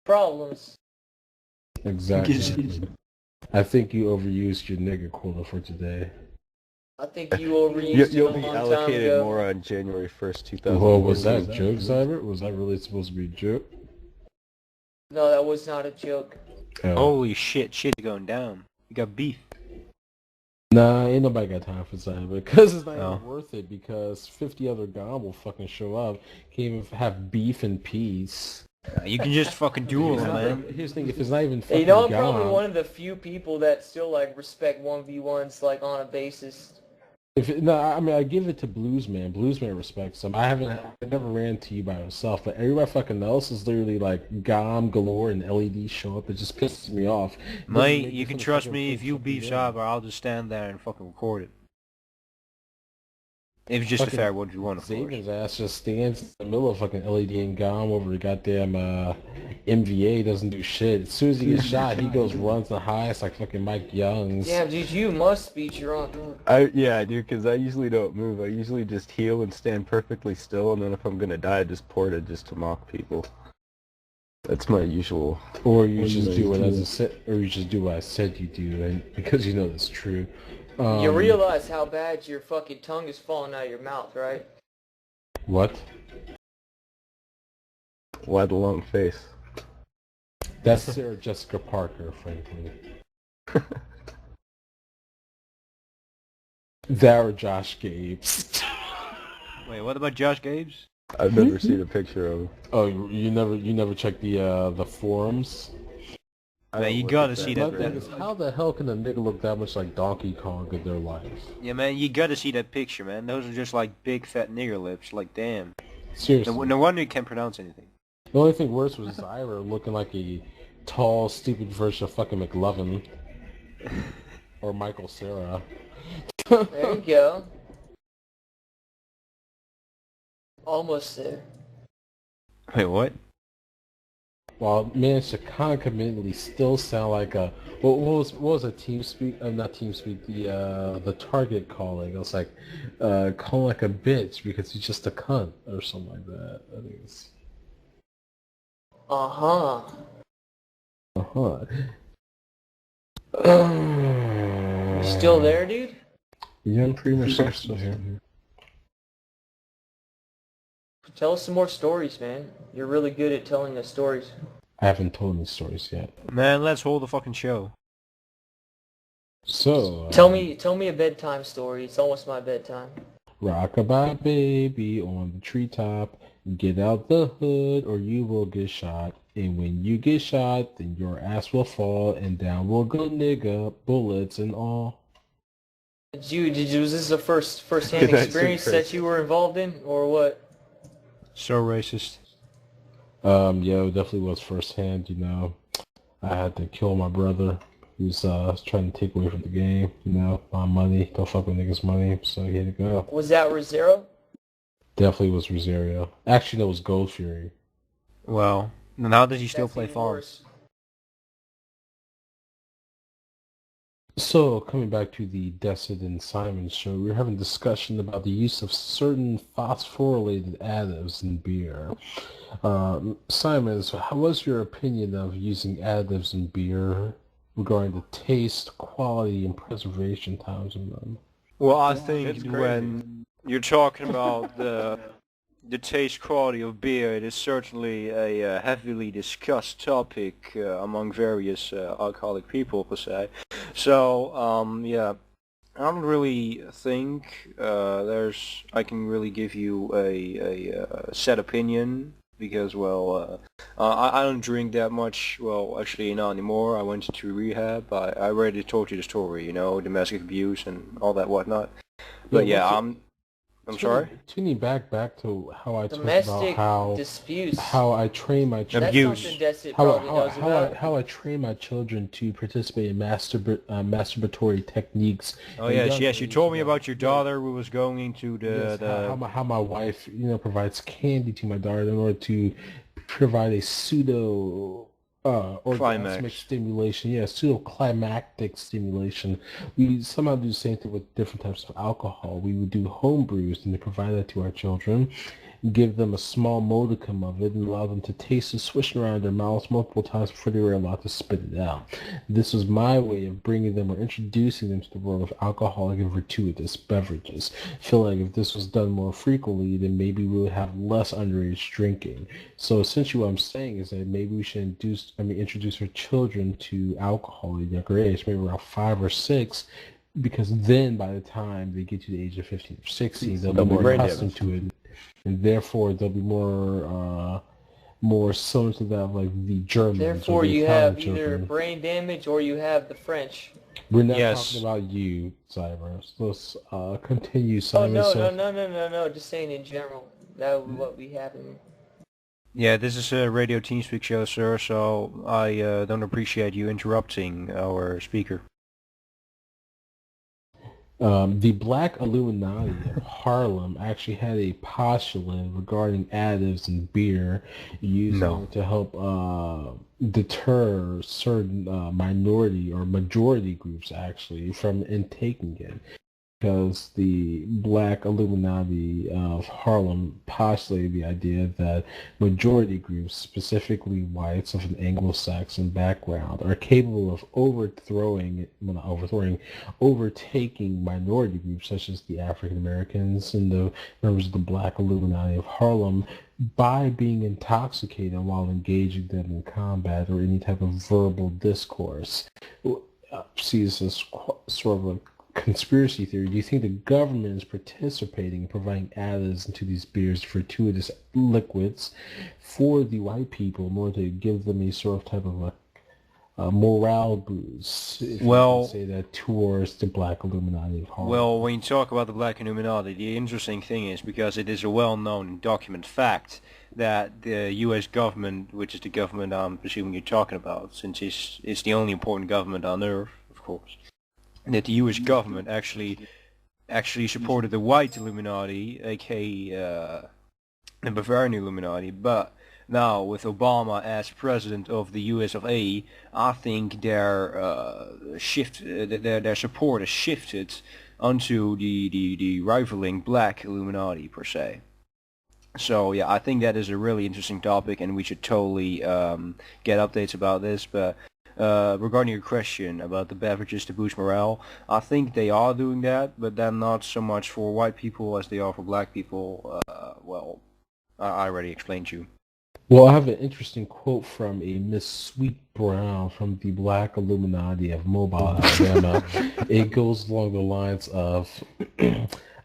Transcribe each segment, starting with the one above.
problems. Exactly. I think you overused your nigger quota for today. I think you overused You'll it a be long time allocated ago. more on January 1st, 2000. Well, was that a joke, Xyber? Was that really supposed to be a joke? No, that was not a joke. Oh. Holy shit, shit's going down. You got beef. Nah, ain't nobody got time for Xyber, because it's not No. even worth it, because 50 other Gom will fucking show up, can't even have beef and peace. You can just fucking duel It's them, not- man. Here's the thing, if it's not even fucking Hey, you know, I'm probably Gom, one of the few people that still like respect 1v1s like on a basis. I mean, I give it to Bluesman. Bluesman respects him. I never ran to you by yourself, but everybody fucking else is literally like Gom galore and LED show up. It just pisses me off. Mate, you can trust me, if you beef Xyber, I'll just stand there and fucking record it. If it's just a fair 1v1, of course. Xabin's ass just stands in the middle of fucking LED and Gom over the goddamn MVA, doesn't do shit. As soon as he gets shot, he goes runs the highest like fucking Mike Young's. Damn, dude, you must beat your own. Yeah, dude, because I usually don't move. I usually just heal and stand perfectly still, and then if I'm gonna die, I just port it just to mock people. That's my usual. Or you just do what I said, or you just do what I said you do, and because you know it's true. You realize how bad your fucking tongue is falling out of your mouth, right? What? Why the long face? That's Sarah Jessica Parker, frankly. That or Josh Gabes. Wait, what about Josh Gabes? I've never seen a picture of him. Oh, you never checked the forums? Man, you gotta see that. How the hell can a nigga look that much like Donkey Kong in their life? Yeah, man, you gotta see that picture, man. Those are just like big fat nigger lips. Like, damn. Seriously. No wonder you can't pronounce anything. The only thing worse was Xyber looking like a tall, stupid version of fucking McLovin. Or Michael Cera. There you go. Almost there. Wait, what? While managed to concomitantly still sound like a what was a TeamSpeak? Not TeamSpeak. The target calling. It was like calling like a bitch because he's just a cunt or something like that. I think it's. Uh-huh. You still there, dude? Yeah, I'm pretty much still here. Tell us some more stories, man. You're really good at telling us stories. I haven't told any stories yet. Man, let's hold the fucking show. So Tell me a bedtime story. It's almost my bedtime. Rockabye baby on the treetop. Get out the hood or you will get shot. And when you get shot, then your ass will fall and down will go nigga, bullets and all. Was this a first-hand experience that you were involved in, or what? So racist. Yeah, it definitely was firsthand, you know. I had to kill my brother. He was trying to take away from the game, you know, my money. Don't fuck with niggas' money, so he had to go. Was that Rosero? Definitely was Rosario. Actually, that was Gold Fury. Well, now does he still That's play even farm? worse. So, coming back to the Descit and Simon show, we were having a discussion about the use of certain phosphorylated additives in beer. Simon, so what's your opinion of using additives in beer regarding the taste, quality, and preservation times of them? Well, I think when you're talking about the taste quality of beer, it is certainly a heavily discussed topic among various alcoholic people, per se. So, yeah, I don't really think I can really give you a set opinion, because, well, I don't drink that much. Well, actually, not anymore. I went to rehab. I already told you the story, you know, domestic abuse and all that whatnot. But yeah, I'm sorry? Tuning back to how I talked Domestic about disputes. how I train my children. Abuse. That's something Descit probably knows about. How I train my children to participate in masturbatory techniques. Oh yes, you told me about your daughter who was going into How my wife, you know, provides candy to my daughter in order to provide a pseudo orgasmic stimulation. Pseudo climactic stimulation. We somehow do the same thing with different types of alcohol. We would do home brews and to provide that to our children. give them a small modicum of it, and allow them to taste it, swishing around their mouths multiple times before they were allowed to spit it out. This was my way of bringing them or introducing them to the world of alcoholic and gratuitous beverages. I feel like if this was done more frequently, then maybe we would have less underage drinking. So essentially what I'm saying is that maybe we should introduce our children to alcohol at a younger age, maybe around 5 or 6, because then by the time they get to the age of 15 or 16, they'll be more accustomed to it, and therefore they'll be more so into that, like the Germans. Therefore, you have either brain damage or you have the French. We're not talking about you, Xyber. So let's continue, Simon. No. Just saying in general. That was what we have in. Yeah, this is a Radio TeamSpeak show, sir, so I don't appreciate you interrupting our speaker. The Black Illuminati of Harlem actually had a postulate regarding additives in beer used to help deter certain minority or majority groups actually from intaking it. Because the Black Illuminati of Harlem postulated the idea that majority groups, specifically whites of an Anglo-Saxon background, are capable of overtaking minority groups such as the African Americans and the members of the Black Illuminati of Harlem by being intoxicated while engaging them in combat or any type of verbal discourse. See this as sort of a conspiracy theory. Do you think the government is participating in providing additives into these beers, gratuitous liquids, for the white people in order to give them a sort of type of a morale boost, if you can say that, towards the Black Illuminati of Harlem? Well, when you talk about the Black Illuminati, the interesting thing is, because it is a well-known and documented fact that the U.S. government, which is the government I'm presuming you're talking about, since it's the only important government on Earth, of course, that the U.S. government actually supported the white Illuminati, aka the Bavarian Illuminati, but now with Obama as president of the US of A, I think their support has shifted onto the rivaling Black Illuminati per se. So yeah, I think that is a really interesting topic, and we should totally get updates about this. But regarding your question about the beverages to boost morale, I think they are doing that, but then not so much for white people as they are for black people. Well, I already explained to you. Well, I have an interesting quote from a Miss Sweet Brown from the Black Illuminati of Mobile, Alabama. It goes along the lines of,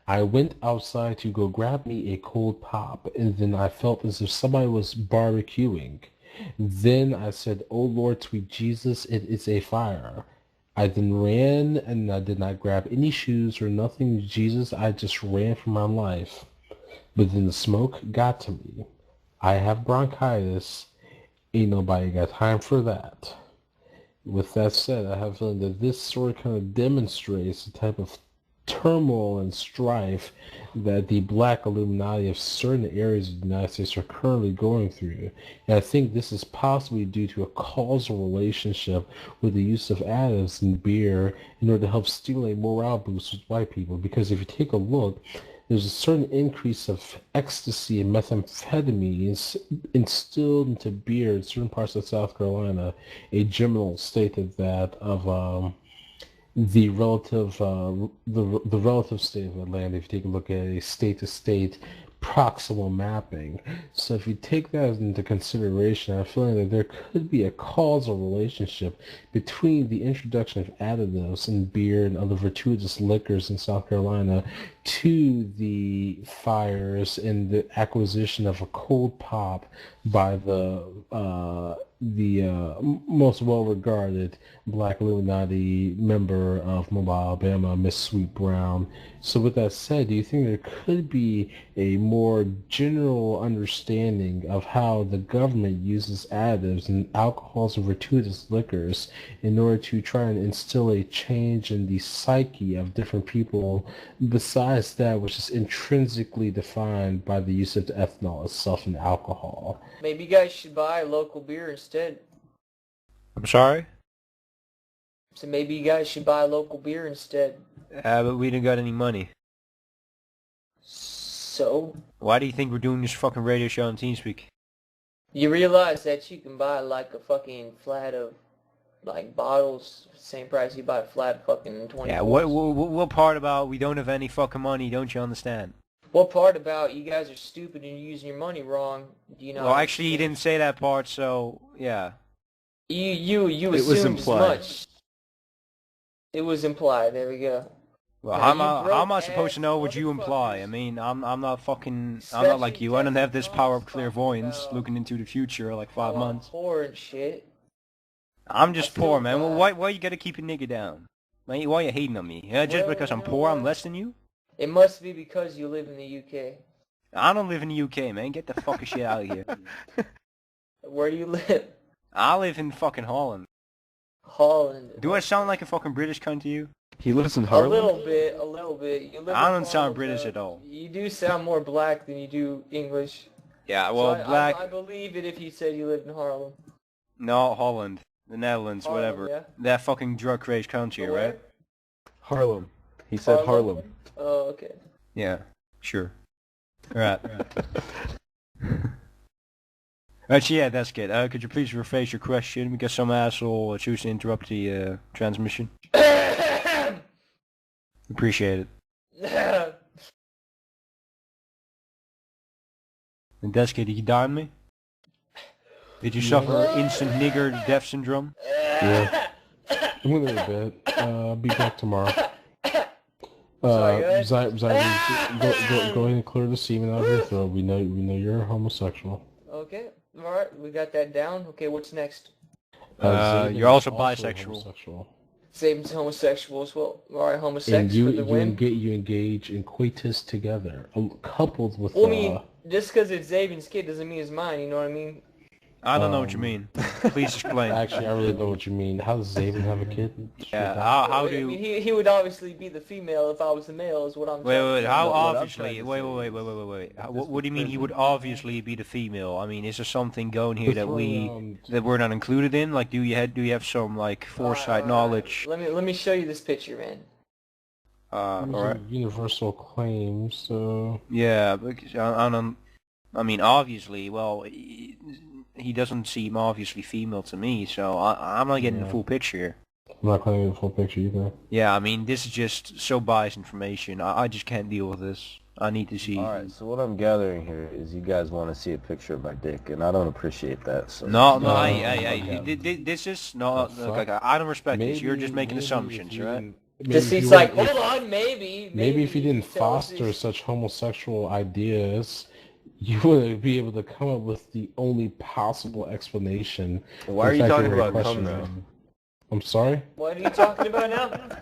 I went outside to go grab me a cold pop, and then I felt as if somebody was barbecuing. Then I said, "Oh Lord, sweet Jesus, it is a fire." I then ran, and I did not grab any shoes or nothing, Jesus. I just ran for my life. But then the smoke got to me. I have bronchitis. Ain't nobody got time for that. With that said, I have a feeling that this sort of kind of demonstrates the type of turmoil and strife that the Black Illuminati of certain areas of the United States are currently going through. And I think this is possibly due to a causal relationship with the use of additives in beer in order to help stimulate morale boosts with white people. Because if you take a look, there's a certain increase of ecstasy and methamphetamines instilled into beer in certain parts of South Carolina. A general stated that of the relative state of Atlanta, if you take a look at a state-to-state proximal mapping. So if you take that into consideration, I'm feeling that there could be a causal relationship between the introduction of additives in beer and other gratuitous liquors in South Carolina to the fires and the acquisition of a cold pop by the most well-regarded Black Illuminati member of Mobile, Alabama, Miss Sweet Brown. So with that said, do you think there could be a more general understanding of how the government uses additives and alcohols and gratuitous liquors in order to try and instill a change in the psyche of different people besides that which is intrinsically defined by the use of the ethanol itself and alcohol? Maybe you guys should buy local beer instead. I'm sorry? So maybe you guys should buy local beer instead. But we didn't got any money. So? Why do you think we're doing this fucking radio show on TeamSpeak? You realize that you can buy like a fucking flat of like bottles, same price you buy a flat of fucking 20. Yeah, what part about we don't have any fucking money don't you understand? What part about you guys are stupid and you're using your money wrong? Do you know? Well, actually, you didn't say that part, so yeah. You It was assumed as implied. much. It was implied. There we go. Well, Now, how am I broke supposed to know what you imply? I mean, I'm not like you. I don't have this power of clairvoyance, looking into the future like 5 months. Poor and shit. I'm just I feel poor, man. Well, bad. why you gotta keep a nigga down? Why you hating on me? Just because I'm poor, I'm less than you? It must be because you live in the UK. I don't live in the UK, man. Get the fucking shit out of here. Where do you live? I live in fucking Holland. Holland. Do I sound like a fucking British cunt to you? He lives in A Harlem? little bit, a little bit. You live I in don't sound Harlem, British though. at all. You do sound more black than you do English. Yeah, So well, black... I believe it if you said you lived in Harlem. No, Holland. The Netherlands, Harlem, whatever. yeah. That fucking drug-crazed country, Where? right? Harlem. He said Harlem. Oh, okay. Yeah, sure. Right. Actually, yeah, that's good. Could you please rephrase your question because some asshole chose to interrupt the transmission? Appreciate it. And that's good. Did you die on me? Did you suffer instant nigger death syndrome? Yeah. I'm gonna go to bed. I'll be back tomorrow. Sorry, go ahead. Xyber, go ahead and clear the semen out of your throat. We know you're homosexual. Okay. Alright, we got that down. Okay, what's next? Xaben You're also is bisexual. homosexual. Satan's homosexual as well. Alright, And homosexual you for the win. you engage in coitus together, coupled with. Well, I mean, just because it's Xabin's kid doesn't mean it's mine, you know what I mean? I don't know what you mean. Please explain. Actually, I really know what you mean. How does Xaben have a kid? Yeah, how I do... mean, he would obviously be the female if I was the male, is what I'm Wait, how What I'm obviously... trying to Wait. What do you mean he would obviously be the female? I mean, is there something going here that we're not included in? Like, do you have some, like, foresight knowledge? Let me show you this picture, man. Alright. Universal claims. So Yeah, because I mean, obviously, well, he doesn't seem obviously female to me, so I'm not getting the full picture here. I'm not going to get the full picture either. Yeah, I mean, this is just so biased information. I just can't deal with this. I need to see. Alright, so what I'm gathering here is you guys want to see a picture of my dick, and I don't appreciate that, so... No, this is... No, look, I don't respect this. You're just making assumptions, right? Decit's like, hold on, maybe. Maybe if you didn't tell us foster this. such homosexual ideas, you wouldn't be able to come up with the only possible explanation. Why are In you fact, talking you're about cum questioning now? them. I'm sorry? What are you talking about now?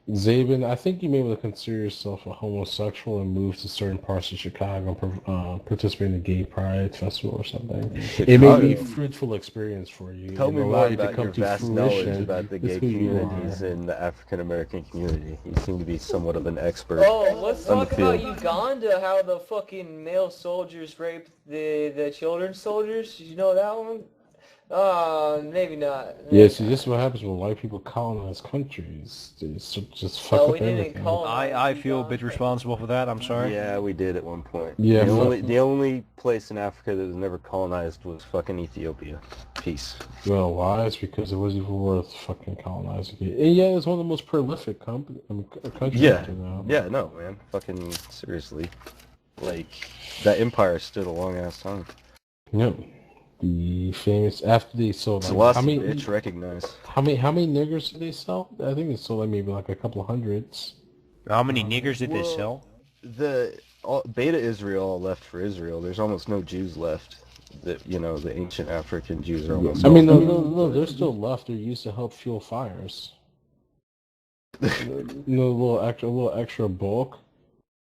Xaben, I think you may be able to consider yourself a homosexual and move to certain parts of Chicago and participate in a gay pride festival or something. It may be a fruitful experience for you. Tell me It'll more allow you to about come your to vast knowledge fruition about the with gay who you communities are. and the African American community. You seem to be somewhat of an expert. Oh, let's on the talk about field. Uganda, how the fucking male soldiers raped the children's soldiers. Did you know that one? Maybe not. Yeah, see, this is what happens when white people colonize countries. They just fuck Oh, up we didn't everything. colonize I feel a bit Uganda. responsible for that. I'm sorry. Yeah, we did at one point. Yeah, The only place in Africa that was never colonized was fucking Ethiopia. Peace. Well, why? It's because it wasn't even worth fucking colonizing it. And yeah, it's one of the most prolific countries Yeah. to know. Yeah, no, man. Fucking seriously. Like, that empire stood a long ass time. Yep. The famous after they sold It's a like, lost bitch, recognize. how many niggers did they sell? I think they sold like maybe like a couple of hundreds. How many niggers did they sell? Beta Israel left for Israel. There's almost no Jews left. The ancient African Jews are almost. I mean, no, they're still left. They're used to help fuel fires. A little extra bulk.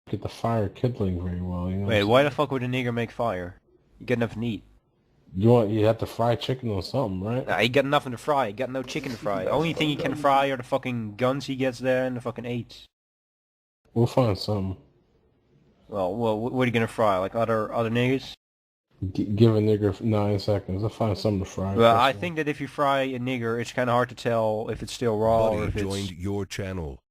Get the fire kindling very well. You know. Wait, why the fuck would a nigger make fire? You got nothing to eat. You have to fry chicken or something, right? Nah, he got nothing to fry. He got no chicken to fry. The only thing he can fry are the fucking guns he gets there and the fucking eights. We'll find something. Well, what are you gonna fry? Like other niggers? Give a nigger 9 seconds. I'll find something to fry. Well, I think that if you fry a nigger, it's kind of hard to tell if it's still raw or Buddy if it's... joined your channel.